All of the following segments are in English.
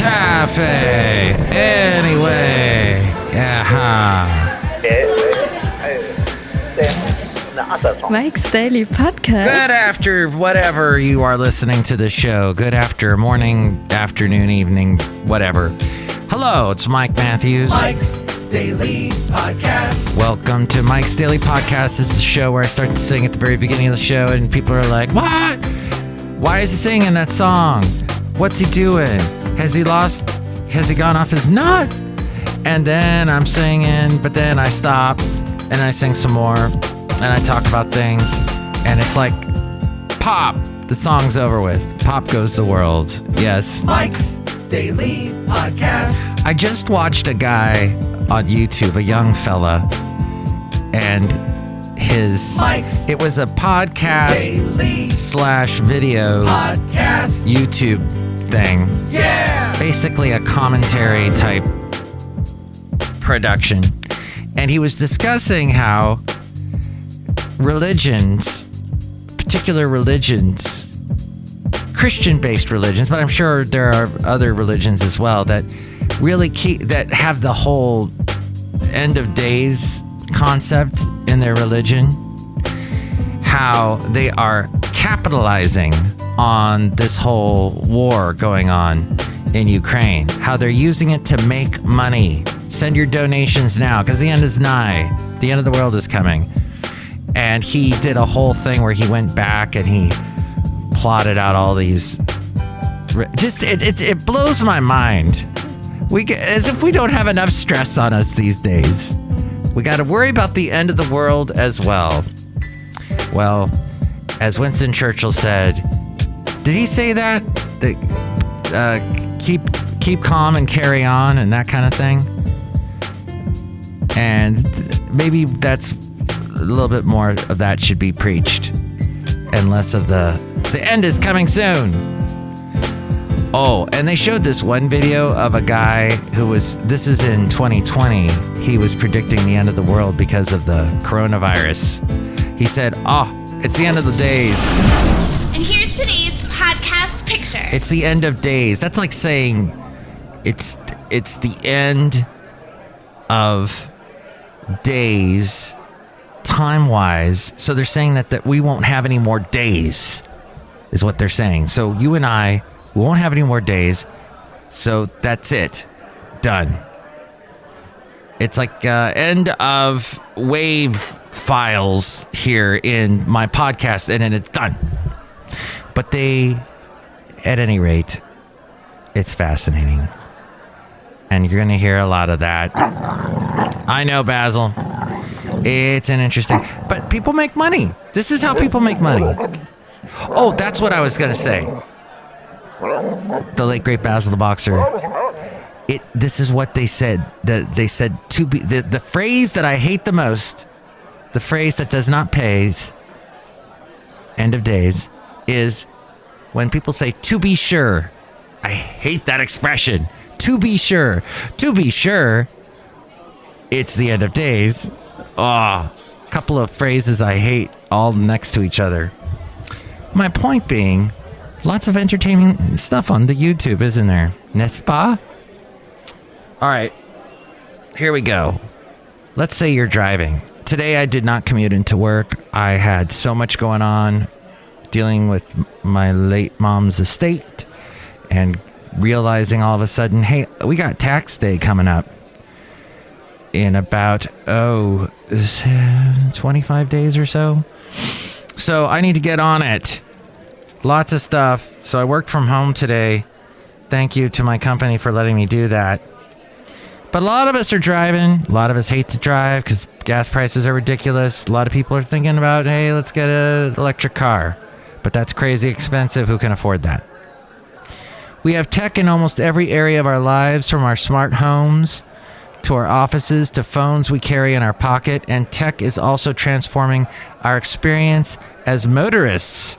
Cafe. Anyway. Mike's Daily Podcast. Good after whatever you are listening to the show. Good after morning, afternoon, evening, whatever. Hello, it's Mike Matthews. Mike's Daily Podcast. Welcome to Mike's Daily Podcast. This is the show where I start to sing at the very beginning of the show, and people are like, "What? Why is he singing that song? What's he doing? Has he gone off his nut?" And then I'm singing, but then I stop and I sing some more and I talk about things, and it's like, pop, the song's over with. Pop goes the world. Yes. Mike's Daily Podcast. I just watched a guy on YouTube, a young fella, and it was a podcast / video Podcast. YouTube thing. Yeah. Basically a commentary type production. And he was discussing how particular religions, Christian-based religions, but I'm sure there are other religions as well that really that have the whole end of days concept in their religion, how they are capitalizing on this whole war going on in Ukraine, how they're using it to make money. Send your donations now because the end is nigh. The end of the world is coming. And he did a whole thing where he went back and he plotted out all these. It blows my mind. As if we don't have enough stress on us these days. We got to worry about the end of the world as well. Well, as Winston Churchill said, did he say that? Keep calm and carry on and that kind of thing. And maybe that's a little bit more of that should be preached and less of the end is coming soon. Oh, and they showed this one video of a guy this is in 2020. He was predicting the end of the world because of the coronavirus. He said, it's the end of the days. And here's today's podcast picture. It's the end of days. That's like saying it's the end of days time-wise. So they're saying that we won't have any more days is what they're saying. So you and I, we won't have any more days. So that's it. Done. It's like end of wave files here in my podcast, and then it's done. But at any rate, it's fascinating. And you're going to hear a lot of that. I know, Basil. It's an interesting... But people make money. This is how people make money. Oh, that's what I was going to say. The late, great Basil the Boxer. This is what they said. They said to be... The phrase that I hate the most, the phrase that does not pay, end of days, is when people say, to be sure. I hate that expression. To be sure. To be sure, it's the end of days. A couple of phrases I hate all next to each other. My point being, lots of entertaining stuff on the YouTube, isn't there? N'est-ce pas? All right, here we go. Let's say you're driving. Today I did not commute into work. I had so much going on dealing with my late mom's estate and realizing all of a sudden, hey, we got tax day coming up in about 25 days or so. So I need to get on it. Lots of stuff. So I worked from home today. Thank you to my company for letting me do that. But a lot of us are driving. A lot of us hate to drive because gas prices are ridiculous. A lot of people are thinking about, hey, let's get an electric car. But that's crazy expensive. Who can afford that? We have tech in almost every area of our lives, from our smart homes to our offices to phones we carry in our pocket. And tech is also transforming our experience as motorists.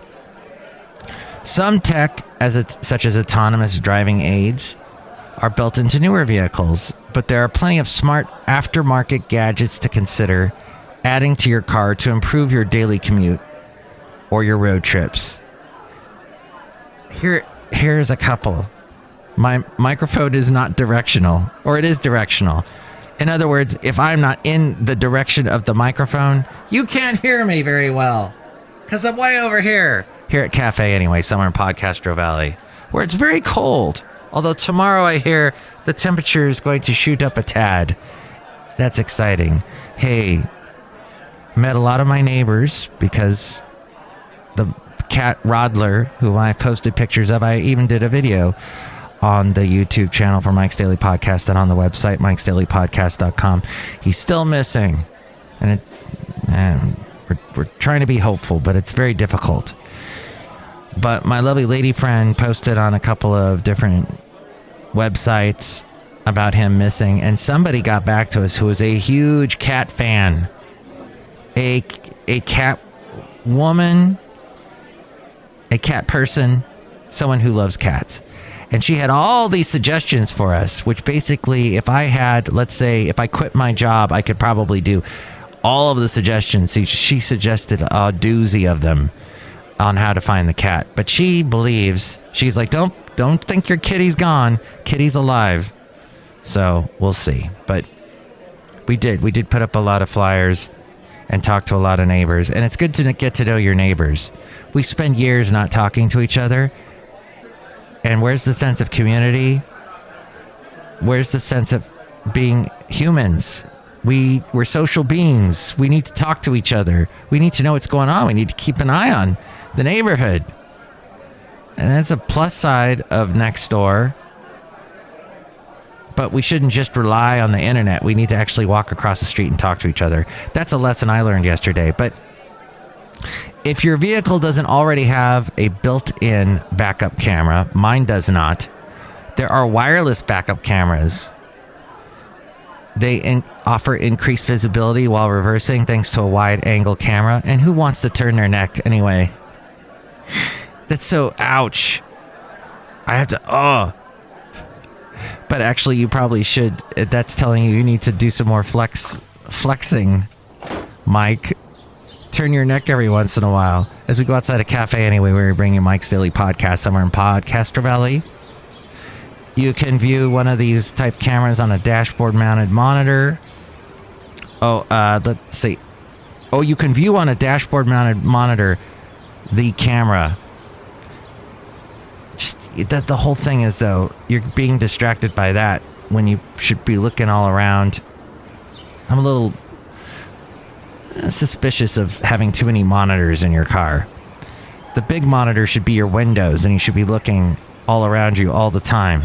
Some tech, such as autonomous driving aids, are built into newer vehicles, but there are plenty of smart aftermarket gadgets to consider adding to your car to improve your daily commute or your road trips. Here's a couple. My microphone is not directional, or it is directional. In other words, if I'm not in the direction of the microphone, you can't hear me very well. Because I'm way over here. Here at Cafe anyway, somewhere in Podcastro Valley, where it's very cold. Although tomorrow I hear the temperature is going to shoot up a tad. That's exciting. Hey, met a lot of my neighbors because the cat Rodler, who I posted pictures of, I even did a video on the YouTube channel for Mike's Daily Podcast and on the website, mikesdailypodcast.com. He's still missing. And we're trying to be hopeful, but it's very difficult. But my lovely lady friend posted on a couple of different websites about him missing, and somebody got back to us who was a huge cat fan. A cat woman, a cat person, someone who loves cats. And she had all these suggestions for us, which basically, if I had, let's say, if I quit my job, I could probably do all of the suggestions. She suggested a doozy of them on how to find the cat. But she believes, she's like, don't think your kitty's gone. Kitty's alive. So we'll see. But we did put up a lot of flyers and talk to a lot of neighbors. And it's good to get to know your neighbors. We spend years not talking to each other. And where's the sense of community? Where's the sense of being humans? We're social beings. We need to talk to each other. We need to know what's going on. We need to keep an eye on the neighborhood. And that's a plus side of Nextdoor. But we shouldn't just rely on the internet. We need to actually walk across the street and talk to each other. That's a lesson I learned yesterday. But if your vehicle doesn't already have a built-in backup camera, mine does not, there are wireless backup cameras. They offer increased visibility while reversing thanks to a wide-angle camera. And who wants to turn their neck anyway? That's so ouch. I have to, But actually, you probably should. That's telling you need to do some more flexing, Mike. Turn your neck every once in a while. As we go outside a cafe anyway, we're bringing Mike's Daily Podcast somewhere in Podcastro Valley. You can view one of these type cameras on a dashboard-mounted monitor. Let's see. You can view on a dashboard-mounted monitor the camera. Just that the whole thing is, though, you're being distracted by that when you should be looking all around. I'm a little suspicious of having too many monitors in your car. The big monitor should be your windows, and you should be looking all around you all the time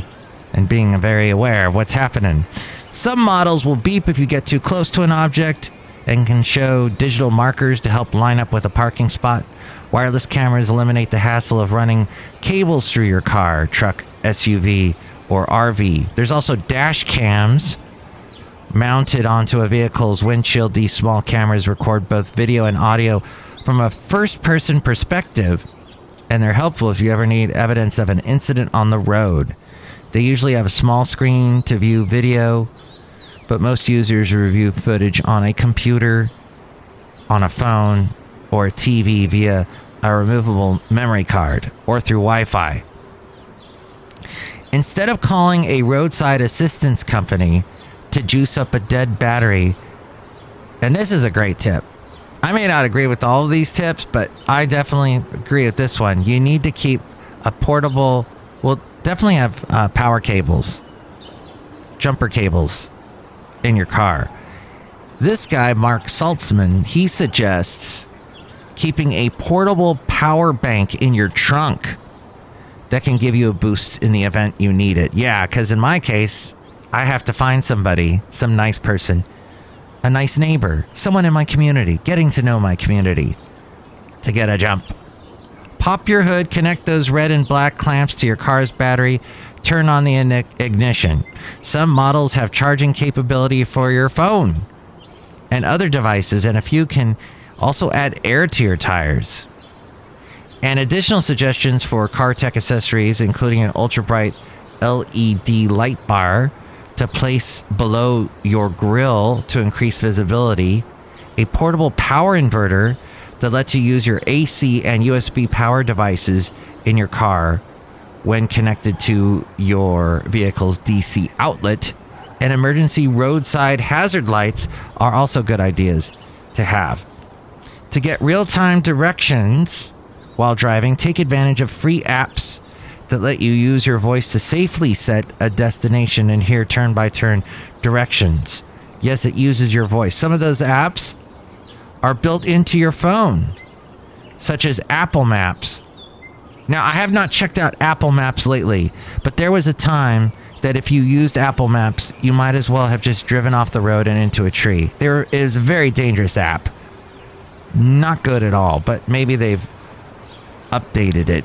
and being very aware of what's happening. Some models will beep if you get too close to an object and can show digital markers to help line up with a parking spot. Wireless cameras eliminate the hassle of running cables through your car, truck, SUV, or RV. There's also dash cams mounted onto a vehicle's windshield. These small cameras record both video and audio from a first-person perspective, and they're helpful if you ever need evidence of an incident on the road. They usually have a small screen to view video, but most users review footage on a computer, on a phone, or a TV via a removable memory card or through Wi-Fi. Instead of calling a roadside assistance company to juice up a dead battery, and this is a great tip. I may not agree with all of these tips, but I definitely agree with this one. You need to keep a portable, definitely have power cables, jumper cables in your car. This guy, Mark Saltzman, he suggests keeping a portable power bank in your trunk that can give you a boost in the event you need it. Yeah, because in my case, I have to find somebody, some nice person, a nice neighbor, someone in my community, getting to know my community to get a jump. Pop your hood, connect those red and black clamps to your car's battery, turn on the ignition. Some models have charging capability for your phone and other devices, and a few can also add air to your tires. And additional suggestions for car tech accessories, including an ultra bright LED light bar to place below your grille to increase visibility, a portable power inverter that lets you use your AC and USB power devices in your car when connected to your vehicle's DC outlet. And emergency roadside hazard lights are also good ideas to have. To get real-time directions while driving, take advantage of free apps that let you use your voice to safely set a destination and hear turn-by-turn directions. Yes, it uses your voice. Some of those apps are built into your phone, such as Apple Maps. Now, I have not checked out Apple Maps lately, but there was a time that if you used Apple Maps, you might as well have just driven off the road and into a tree. There is a very dangerous app. Not good at all, but maybe they've updated it.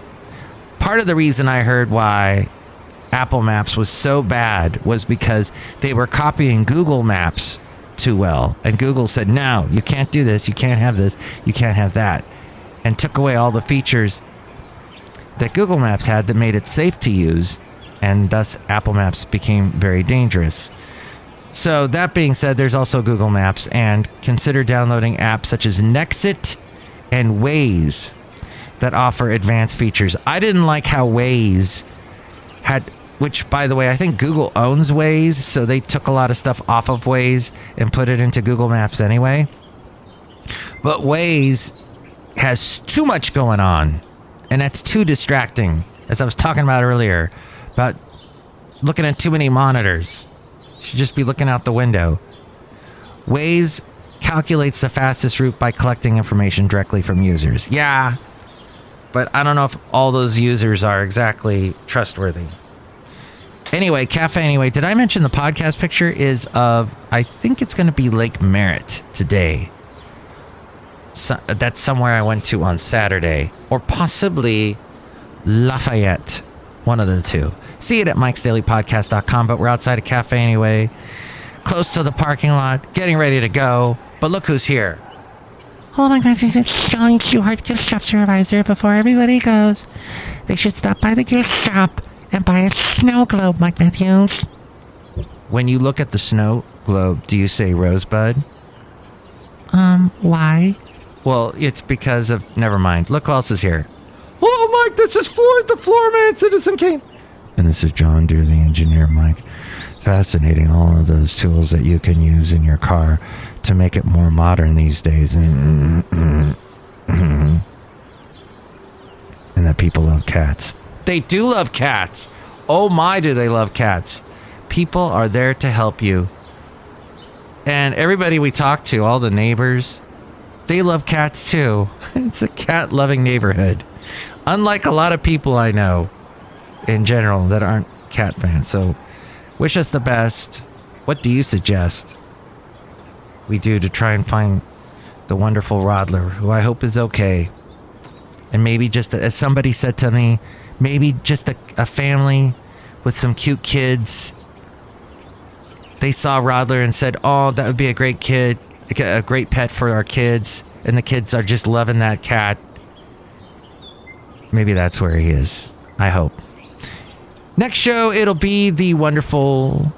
Part of the reason I heard why Apple Maps was so bad was because they were copying Google Maps too well. And Google said, no, you can't do this, you can't have this, you can't have that. And took away all the features that Google Maps had that made it safe to use. And thus Apple Maps became very dangerous. So that being said, there's also Google Maps, and consider downloading apps such as Nexit and Waze that offer advanced features. I didn't like how Waze had, which by the way, I think Google owns Waze, so they took a lot of stuff off of Waze and put it into Google Maps anyway. But Waze has too much going on, and that's too distracting, as I was talking about earlier, about looking at too many monitors. You should just be looking out the window. Waze calculates the fastest route by collecting information directly from users. Yeah, but I don't know if all those users are exactly trustworthy. Anyway, Cafe Anyway, did I mention the podcast picture is of, I think it's going to be Lake Merritt today. So, that's somewhere I went to on Saturday. Or possibly Lafayette. One of the two. See it at mikesdailypodcast.com, but we're outside a Cafe Anyway. Close to the parking lot, getting ready to go. But look who's here. Hello, Mike Matthews. It's Chely Shoehart, gift shop supervisor. Before everybody goes, they should stop by the gift shop and buy a snow globe, Mike Matthews. When you look at the snow globe, do you say Rosebud? Why? Well, it's because of... Never mind. Look who else is here. Hello, Mike. This is Floyd the Floorman, Citizen Kane. And this is John Deere, the engineer, Mike. Fascinating, all of those tools that you can use in your car to make it more modern these days. And that people love cats. They do love cats. Oh my, do they love cats. People are there to help you. And everybody we talk to, all the neighbors, they love cats too. It's a cat-loving neighborhood. Unlike a lot of people I know in general that aren't cat fans. So wish us the best. What do you suggest we do to try and find the wonderful Rodler, who I hope is okay? And maybe just, as somebody said to me, maybe just a family with some cute kids. They saw Rodler and said, oh, that would be a great kid, a great pet for our kids. And the kids are just loving that cat. Maybe that's where he is. I hope. Next show, it'll be the wonderful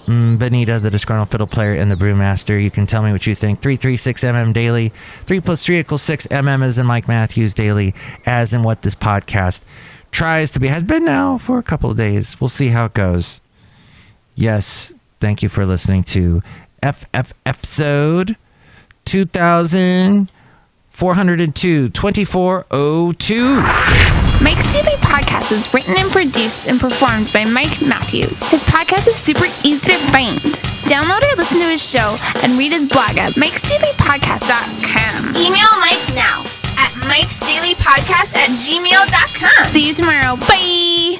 Benita, the Disgruntled Fiddle Player, and the Brewmaster. You can tell me what you think. 336mm daily. 3 + 3 = 6. MM as in Mike Matthews daily, as in what this podcast tries to be. Has been now for a couple of days. We'll see how it goes. Yes, thank you for listening to episode 2402. Mike's Daily Podcast is written and produced and performed by Mike Matthews. His podcast is super easy to find. Download or listen to his show and read his blog at mikesdailypodcast.com. Email Mike now at mikesdailypodcast@gmail.com. See you tomorrow. Bye!